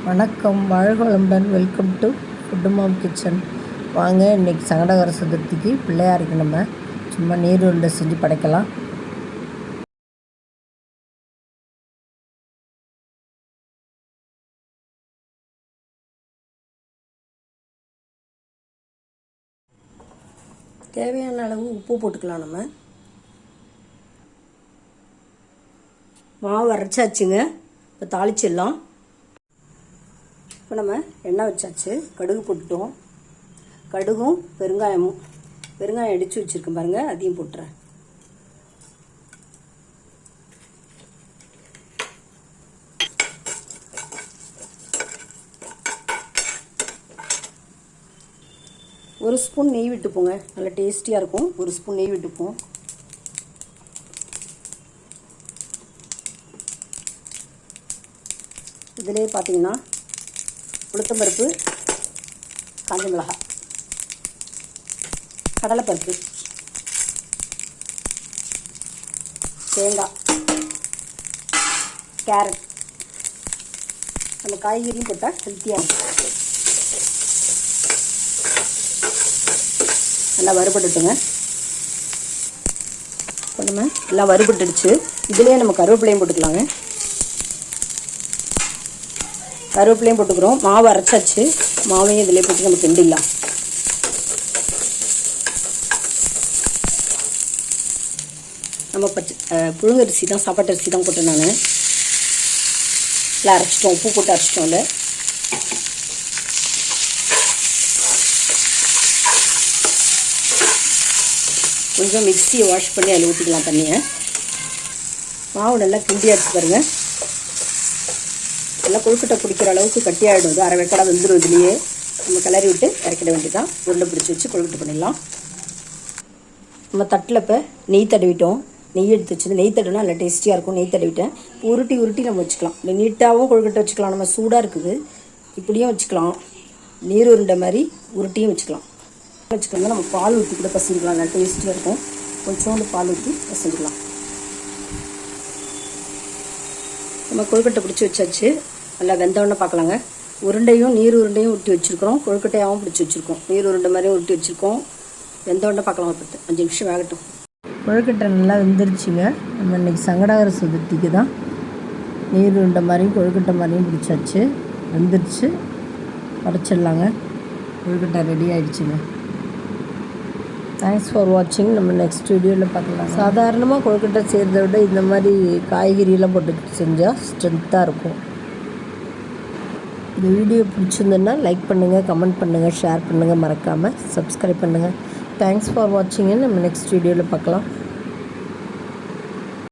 வணக்கம், வாழ்க வளமுடன். Welcome to Food Mom Kitchen. வாங்க, இன்றைக்கி சங்கடகர சதுர்த்திக்கு பிள்ளையாருக்கு நம்ம சும்மா நீர் உருண்டை செஞ்சு படைக்கலாம். தேவையான அளவு உப்பு போட்டுக்கலாம். நம்ம மாவு அரைச்சாச்சுங்க. இப்போ தாளிச்சிடலாம். இப்போ நம்ம எண்ணெய் வச்சாச்சு, கடுகு போட்டுட்டோம். கடுகும் பெருங்காயம் அடித்து வச்சுருக்கேன் பாருங்கள், அதையும் போட்டுறேன். ஒரு ஸ்பூன் நெய் விட்டுப்போங்க, நல்லா டேஸ்டியாக இருக்கும். ஒரு ஸ்பூன் நெய் விட்டுப்போம். இதிலே பார்த்தீங்கன்னா உளுத்தம்பருப்பு, காஞ்ச மிளகாய், கடலைப்பருப்பு, தேங்காய், கேரட், அந்த காய்கறியும் போட்டால் ஹெல்த்தியாக இருக்கும். நல்லா வறுபட்டுட்டுங்க. இப்போ நம்ம எல்லாம் வறுபட்டுடுச்சு. இதுலேயே நம்ம கருவேப்பிலையும் போட்டுக்கலாங்க. கருவேப்பிலையும் போட்டுக்கிறோம். மாவு அரைச்சாச்சு, மாவையும் இதிலே போட்டு நம்ம கிண்டிடலாம். நம்ம புழுங்கரிசி தான், சாப்பாட்டு அரிசி தான் போட்டேன் நான். எல்லாம் அரைச்சிட்டோம், உப்பு போட்டு அரைச்சிட்டோம். இல்லை கொஞ்சம் மிக்சியை வாஷ் பண்ணி அதில் ஊற்றிக்கலாம் தண்ணியை. மாவு நல்லா கிண்டியாச்சு பாருங்கள். நல்லா கொழுக்கட்டை பிடிக்கிற அளவுக்கு கட்டியாகிடும். இது அரை வெக்கடா வந்துடும். இதுலேயே நம்ம கிளறி விட்டு இறக்கிட வேண்டியதான். உருண்டை பிடிச்சி வச்சு கொழுக்கட்டை பண்ணிடலாம். நம்ம தட்டில் இப்போ நெய் தடவிட்டோம். நெய் எடுத்து வச்சு, நெய் தடவினா நல்லா டேஸ்டியாக இருக்கும். நெய் தடவிட்டேன். உருட்டி நம்ம வச்சுக்கலாம். இல்லை நீட்டாகவும் கொழுக்கட்டை வச்சுக்கலாம். நம்ம சூடாக இருக்குது, இப்படியும் வச்சுக்கலாம். நீர் உருண்டை மாதிரி உருட்டியும் வச்சுக்கலாம். நம்ம பால் ஊற்றி கூட பசஞ்சிக்கலாம். நல்லா டேஸ்டியாக இருக்கும். கொஞ்சோண்டு பால் ஊற்றி பசஞ்சிக்கலாம். நம்ம கொழுக்கட்டை பிடிச்சி வச்சாச்சு. நல்லா வெந்தவொடனே பார்க்கலாங்க. உருண்டையும் நீர் உருண்டையும் உருட்டி வச்சுருக்கிறோம். கொழுக்கட்டையாகவும் பிடிச்சி வச்சுருக்கோம். நீர் உருண்டை மாதிரியும் உருட்டி வச்சுருக்கோம். வெந்தவொடனே பார்க்கலாம். ஒரு 5 நிமிஷம் வேகட்டும். கொழுக்கட்டை நல்லா வெந்துருச்சுங்க. நம்ம இன்றைக்கி சங்கடகர சதுர்த்திக்கு தான் நீர் உருண்டை மாதிரியும் கொழுக்கட்டை மாதிரியும் பிடிச்சாச்சு. வெந்துருச்சு, உடச்சிடலாங்க. கொழுக்கட்டை ரெடி ஆகிடுச்சுங்க. தேங்க்ஸ் ஃபார் வாட்சிங். நம்ம நெக்ஸ்ட் வீடியோவில் பார்க்கலாம். சாதாரணமாக கொழுக்கட்டை செய்கிறத விட இந்த மாதிரி காய்கறியெல்லாம் போட்டு செஞ்சால் ஸ்ட்ரென்த்தாக இருக்கும். இந்த வீடியோ பிடிச்சிருந்ததுன்னா லைக் பண்ணுங்கள், கமெண்ட் பண்ணுங்கள், ஷேர் பண்ணுங்கள், மறக்காமல் சப்ஸ்கிரைப் பண்ணுங்கள். Thanks for வாட்சிங்கு. நம்ம நெக்ஸ்ட் வீடியோவில் பார்க்கலாம்.